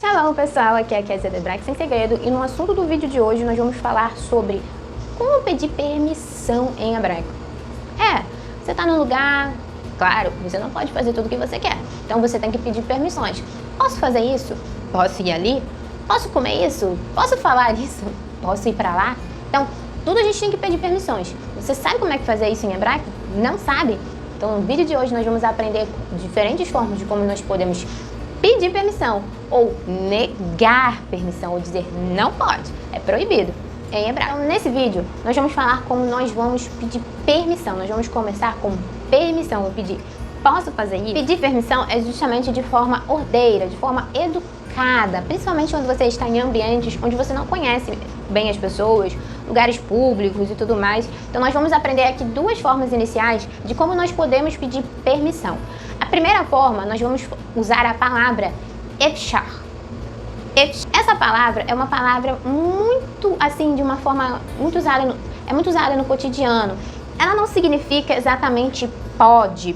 Olá pessoal, aqui é a Kézia Debrack Sem Segredo e no assunto do vídeo de hoje nós vamos falar sobre como pedir permissão em hebraico. Você está num lugar, claro, você não pode fazer tudo o que você quer, então você tem que pedir permissões. Posso fazer isso? Posso ir ali? Posso comer isso? Posso falar isso? Posso ir para lá? Então, tudo a gente tem que pedir permissões. Você sabe como é que fazer isso em hebraico? Não sabe? Então, no vídeo de hoje nós vamos aprender diferentes formas de como nós podemos pedir permissão ou negar permissão ou dizer não pode, é proibido em hebraico. Então, nesse vídeo nós vamos falar como nós vamos pedir permissão. Nós vamos começar com permissão. Eu pedir, posso fazer isso? Pedir permissão é justamente de forma ordeira, de forma educada, principalmente quando você está em ambientes onde você não conhece bem as pessoas, lugares públicos e tudo mais. Então nós vamos aprender aqui duas formas iniciais de como nós podemos pedir permissão. A primeira forma, nós vamos usar a palavra efshar. Essa palavra é uma palavra muito, assim, de uma forma muito usada no cotidiano. Ela não significa exatamente pode,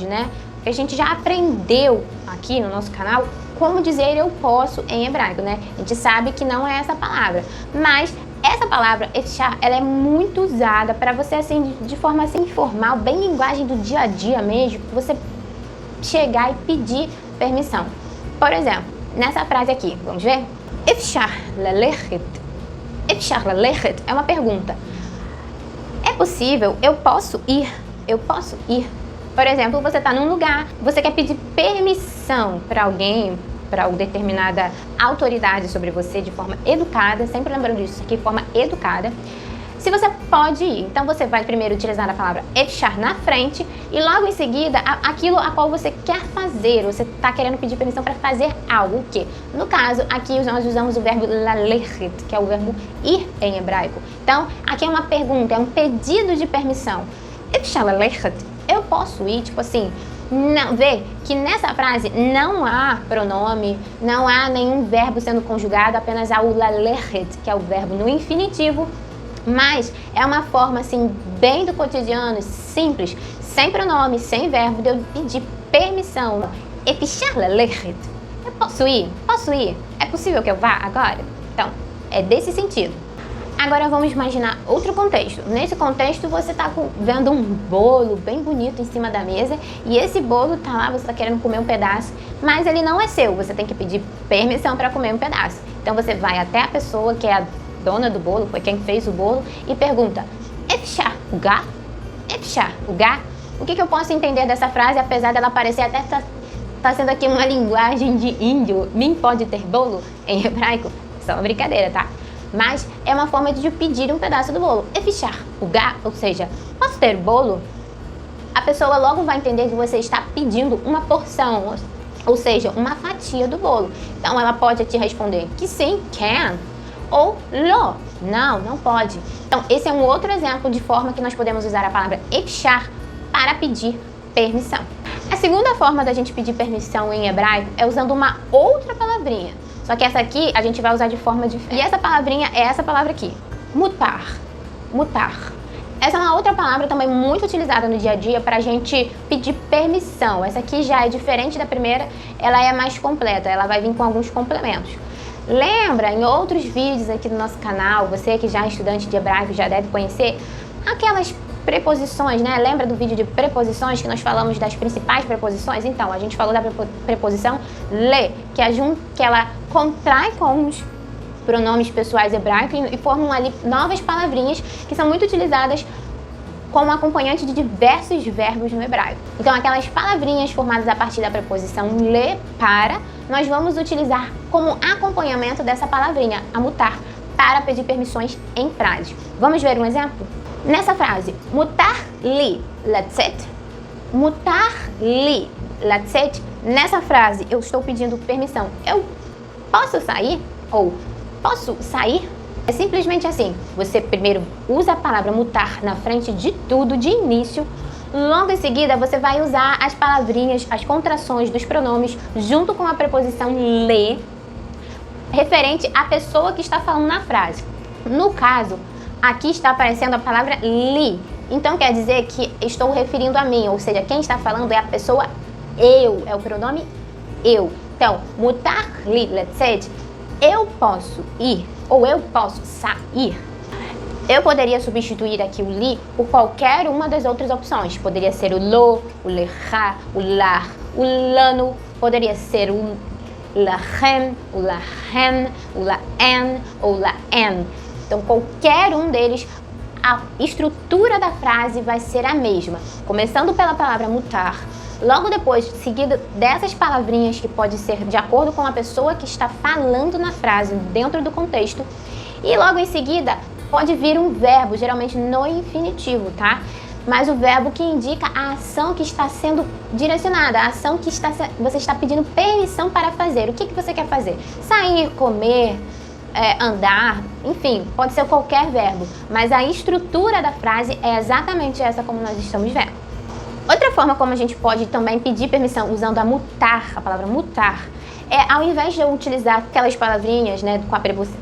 né? Porque a gente já aprendeu aqui no nosso canal como dizer eu posso em hebraico, né? A gente sabe que não é essa palavra, mas essa palavra efshar, ela é muito usada para você, assim, de forma assim informal, bem linguagem do dia a dia mesmo, você chegar e pedir permissão. Por exemplo, nessa frase aqui, vamos ver? Efshar lalechet. Efshar lalechet é uma pergunta. É possível? Eu posso ir? Eu posso ir? Por exemplo, você está num lugar, você quer pedir permissão para alguém, para uma determinada autoridade sobre você de forma educada, sempre lembrando disso aqui, de forma educada. Se você pode ir, então você vai primeiro utilizar a palavra efshar na frente e logo em seguida aquilo a qual você quer fazer, você está querendo pedir permissão para fazer algo, o quê? No caso, aqui nós usamos o verbo lalechet, que é o verbo ir em hebraico. Então, aqui é uma pergunta, é um pedido de permissão. Efshar lalechet, eu posso ir, tipo assim, não, vê que nessa frase não há pronome, não há nenhum verbo sendo conjugado, apenas há o lalechet, que é o verbo no infinitivo. Mas é uma forma, assim, bem do cotidiano, simples, sem pronome, sem verbo, de eu pedir permissão. Efshar lalechet. Eu posso ir? Posso ir? É possível que eu vá agora? Então, é desse sentido. Agora vamos imaginar outro contexto. Nesse contexto você está vendo um bolo bem bonito em cima da mesa e esse bolo está lá, você está querendo comer um pedaço, mas ele não é seu, você tem que pedir permissão para comer um pedaço. Então você vai até a pessoa que é a dona do bolo, foi quem fez o bolo, e pergunta: efshar ugá? Efshar ugá? O que eu posso entender dessa frase, apesar dela parecer até tá sendo aqui uma linguagem de índio? Mim pode ter bolo em hebraico? Só uma brincadeira, tá? Mas é uma forma de pedir um pedaço do bolo. Efshar ugá, ou seja, posso ter bolo? A pessoa logo vai entender que você está pedindo uma porção, ou seja, uma fatia do bolo. Então ela pode te responder que sim, can, ou lo, não pode. Então esse é um outro exemplo de forma que nós podemos usar a palavra efshar para pedir permissão. A segunda forma da gente pedir permissão em hebraico é usando uma outra palavrinha. Só que essa aqui a gente vai usar de forma diferente. E essa palavrinha é essa palavra aqui, mutar. Mutar. Essa é uma outra palavra também muito utilizada no dia a dia para a gente pedir permissão. Essa aqui já é diferente da primeira, ela é mais completa, ela vai vir com alguns complementos. Lembra, em outros vídeos aqui do nosso canal, você que já é estudante de hebraico já deve conhecer aquelas preposições, né? Lembra do vídeo de preposições que nós falamos das principais preposições? Então, a gente falou da preposição le, que ela contrai com os pronomes pessoais hebraicos e formam ali novas palavrinhas que são muito utilizadas como acompanhante de diversos verbos no hebraico. Então, aquelas palavrinhas formadas a partir da preposição le, para, nós vamos utilizar como acompanhamento dessa palavrinha, a mutar, para pedir permissões em frases. Vamos ver um exemplo? Nessa frase, mutar li latzet, mutar li latzet, nessa frase eu estou pedindo permissão. Eu posso sair? Ou posso sair? É simplesmente assim, você primeiro usa a palavra mutar na frente de tudo, de início, logo em seguida você vai usar as palavrinhas, as contrações dos pronomes, junto com a preposição le, referente à pessoa que está falando na frase. No caso, aqui está aparecendo a palavra li, então quer dizer que estou referindo a mim, ou seja, quem está falando é a pessoa eu, é o pronome eu. Então, mutar li letsed, eu posso ir ou eu posso sair. Eu poderia substituir aqui o li por qualquer uma das outras opções. Poderia ser o lo, o lecha, o lar, o lano, poderia ser o lachem, o lahen, o laen ou laen. Então, qualquer um deles, a estrutura da frase vai ser a mesma. Começando pela palavra mutar, logo depois, seguida dessas palavrinhas que pode ser de acordo com a pessoa que está falando na frase, dentro do contexto, e logo em seguida pode vir um verbo, geralmente no infinitivo, tá? Mas o verbo que indica a ação que está sendo direcionada, a ação que você está pedindo permissão para fazer. O que você quer fazer? Sair, comer, andar, enfim, pode ser qualquer verbo, mas a estrutura da frase é exatamente essa como nós estamos vendo. Outra forma como a gente pode também pedir permissão usando a palavra mutar, ao invés de eu utilizar aquelas palavrinhas, né, com a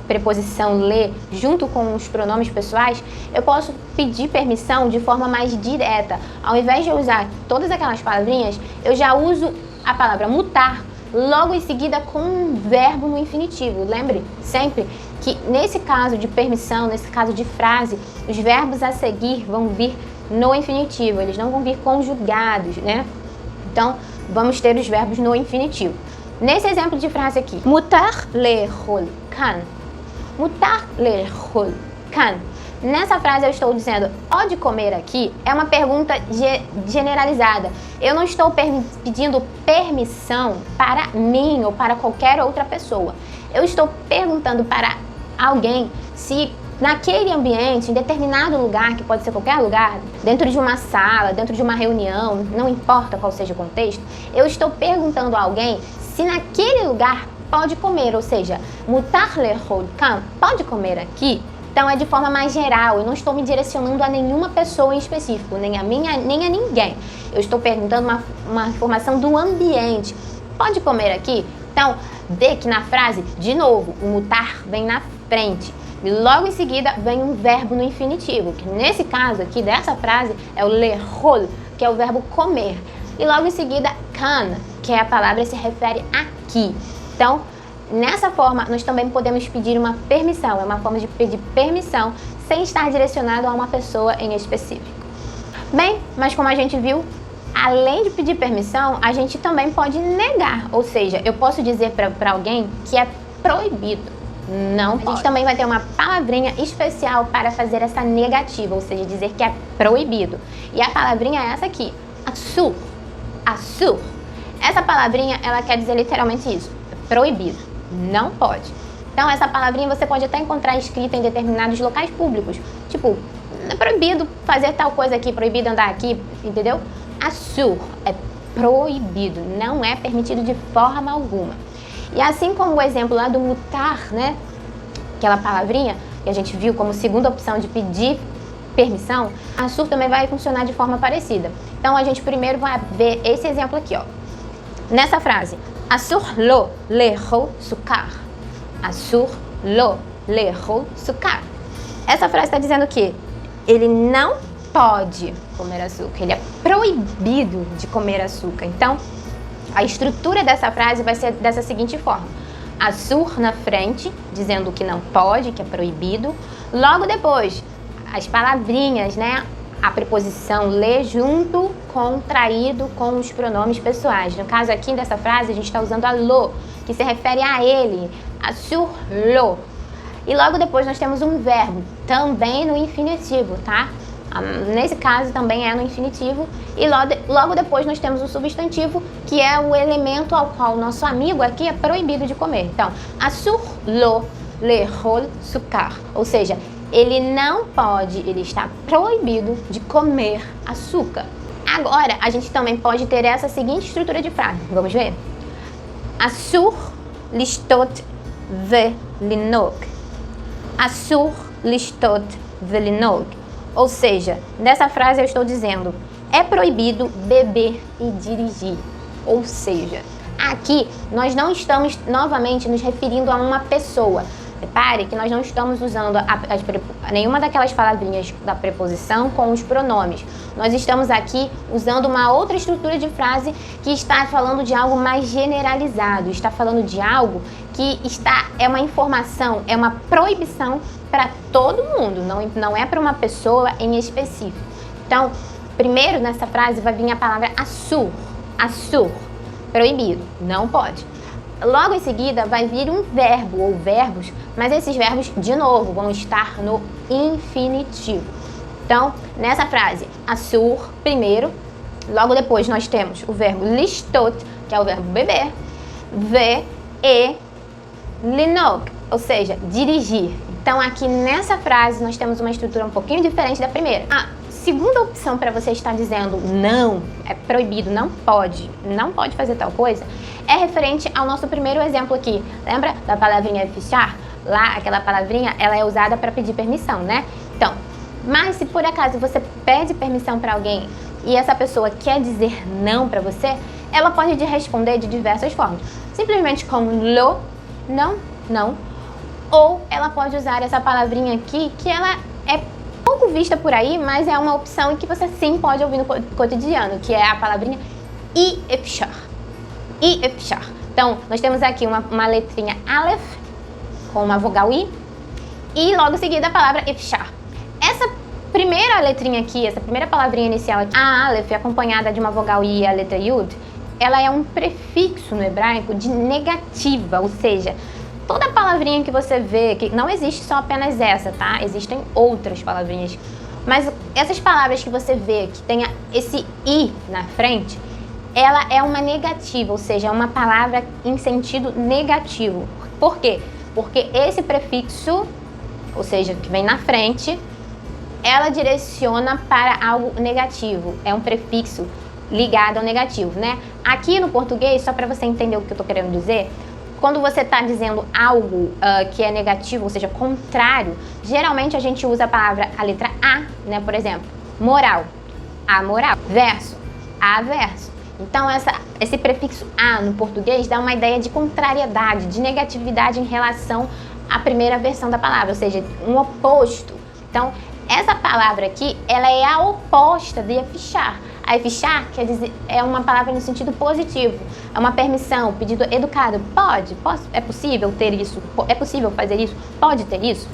preposição le junto com os pronomes pessoais, eu posso pedir permissão de forma mais direta. Ao invés de eu usar todas aquelas palavrinhas, eu já uso a palavra mutar logo em seguida com um verbo no infinitivo. Lembre sempre que nesse caso de permissão, nesse caso de frase, os verbos a seguir vão vir no infinitivo, eles não vão vir conjugados, né? Então, vamos ter os verbos no infinitivo. Nesse exemplo de frase aqui, mutar lehol kan. Mutar lehol kan. Nessa frase eu estou dizendo, pode comer aqui? É uma pergunta generalizada. Eu não estou pedindo permissão para mim ou para qualquer outra pessoa. Eu estou perguntando para alguém se naquele ambiente, em determinado lugar, que pode ser qualquer lugar, dentro de uma sala, dentro de uma reunião, não importa qual seja o contexto, eu estou perguntando a alguém se naquele lugar pode comer, ou seja, mutar lehol kan, pode comer aqui? Então é de forma mais geral, eu não estou me direcionando a nenhuma pessoa em específico, nem a minha, nem a ninguém. Eu estou perguntando uma informação do ambiente. Pode comer aqui? Então, vê que na frase, de novo, o mutar vem na frente. E logo em seguida vem um verbo no infinitivo, que nesse caso aqui, dessa frase, é o lehol, que é o verbo comer. E logo em seguida, kan, que é a palavra que se refere aqui. Então, nessa forma, nós também podemos pedir uma permissão. É uma forma de pedir permissão sem estar direcionado a uma pessoa em específico. Bem, mas como a gente viu, além de pedir permissão, a gente também pode negar. Ou seja, eu posso dizer para alguém que é proibido. Não pode. A gente também vai ter uma palavrinha especial para fazer essa negativa, ou seja, dizer que é proibido. E a palavrinha é essa aqui, asur. Asur. Essa palavrinha, ela quer dizer literalmente isso, proibido, não pode. Então essa palavrinha você pode até encontrar escrita em determinados locais públicos. Tipo, é proibido fazer tal coisa aqui, proibido andar aqui, entendeu? Asur é proibido, não é permitido de forma alguma. E assim como o exemplo lá do mutar, né? Aquela palavrinha que a gente viu como segunda opção de pedir permissão, asur também vai funcionar de forma parecida. Então a gente primeiro vai ver esse exemplo aqui, ó. Nessa frase, asur lo lehol sukar. Asur lo lehol sukar. Essa frase está dizendo que ele não pode comer açúcar, ele é proibido de comer açúcar. Então, a estrutura dessa frase vai ser dessa seguinte forma. Asur na frente, dizendo que não pode, que é proibido. Logo depois, as palavrinhas, né? A preposição le junto, contraído com os pronomes pessoais. No caso aqui dessa frase, a gente está usando a lo, que se refere a ele. Asur lo. E logo depois nós temos um verbo, também no infinitivo, tá? Nesse caso também é no infinitivo. E logo depois nós temos o substantivo, que é o elemento ao qual o nosso amigo aqui é proibido de comer. Então, asur lo lehol sukar. Ou seja, ele não pode, ele está proibido de comer açúcar. Agora, a gente também pode ter essa seguinte estrutura de frase. Vamos ver? Asur listot velinog. Asur listot velinog. Ou seja, nessa frase eu estou dizendo, é proibido beber e dirigir. Ou seja, aqui nós não estamos novamente nos referindo a uma pessoa. Repare que nós não estamos usando nenhuma daquelas palavrinhas da preposição com os pronomes. Nós estamos aqui usando uma outra estrutura de frase que está falando de algo mais generalizado, está falando de algo que é uma informação, é uma proibição para todo mundo, não é para uma pessoa em específico. Então, primeiro nessa frase vai vir a palavra assur, assur, proibido, não pode. Logo em seguida vai vir um verbo ou verbos, mas esses verbos, de novo, vão estar no infinitivo. Então, nessa frase, assur, primeiro, logo depois nós temos o verbo listot, que é o verbo beber, e linog, ou seja, dirigir. Então, aqui nessa frase nós temos uma estrutura um pouquinho diferente da primeira. A segunda opção para você estar dizendo não, é proibido, não pode fazer tal coisa, é referente ao nosso primeiro exemplo aqui. Lembra da palavrinha fechar? Lá, aquela palavrinha, ela é usada para pedir permissão, né? Então, mas se por acaso você pede permissão para alguém e essa pessoa quer dizer não para você, ela pode te responder de diversas formas. Simplesmente com lo, não. Ou ela pode usar essa palavrinha aqui, que ela é pouco vista por aí, mas é uma opção que você sim pode ouvir no cotidiano, que é a palavrinha ifshar. Então, nós temos aqui uma letrinha Aleph, com uma vogal I, e logo em seguida a palavra ifshar. Essa primeira letrinha aqui, essa primeira palavrinha inicial aqui, a Aleph, acompanhada de uma vogal I e a letra Yud, ela é um prefixo no hebraico de negativa, ou seja, toda palavrinha que você vê, que não existe só apenas essa, tá? Existem outras palavrinhas, mas essas palavras que você vê que tenha esse I na frente, ela é uma negativa, ou seja, é uma palavra em sentido negativo. Por quê? Porque esse prefixo, ou seja, que vem na frente, ela direciona para algo negativo. É um prefixo ligado ao negativo, né? Aqui no português, só para você entender o que eu estou querendo dizer, quando você está dizendo algo que é negativo, ou seja, contrário, geralmente a gente usa a letra A, né? Por exemplo, moral, amoral, verso, averso. Então, esse prefixo A no português dá uma ideia de contrariedade, de negatividade em relação à primeira versão da palavra, ou seja, um oposto. Então, essa palavra aqui, ela é a oposta de ifshar. A ifshar quer dizer, é uma palavra no sentido positivo, é uma permissão, pedido educado. É possível ter isso? É possível fazer isso? Pode ter isso?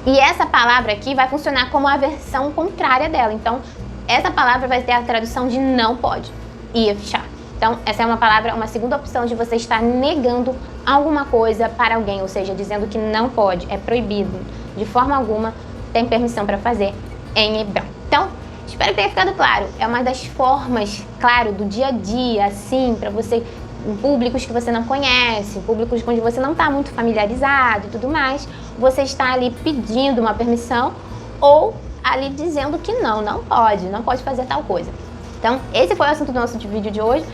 E essa palavra aqui vai funcionar como a versão contrária dela. Então, essa palavra vai ter a tradução de não pode. Ifshar. Então, essa é uma segunda opção de você estar negando alguma coisa para alguém, ou seja, dizendo que não pode, é proibido, de forma alguma tem permissão para fazer em hebraico. Então, espero que tenha ficado claro. É uma das formas, claro, do dia a dia, assim, para você, em públicos que você não conhece, públicos onde você não está muito familiarizado e tudo mais, você está ali pedindo uma permissão ou ali dizendo que não pode fazer tal coisa. Então, esse foi o assunto do nosso vídeo de hoje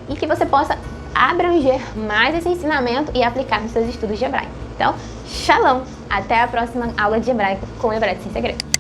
e que você possa abranger mais esse ensinamento e aplicar nos seus estudos de hebraico. Então, shalom! Até a próxima aula de hebraico com Hebraico Sem Segredo.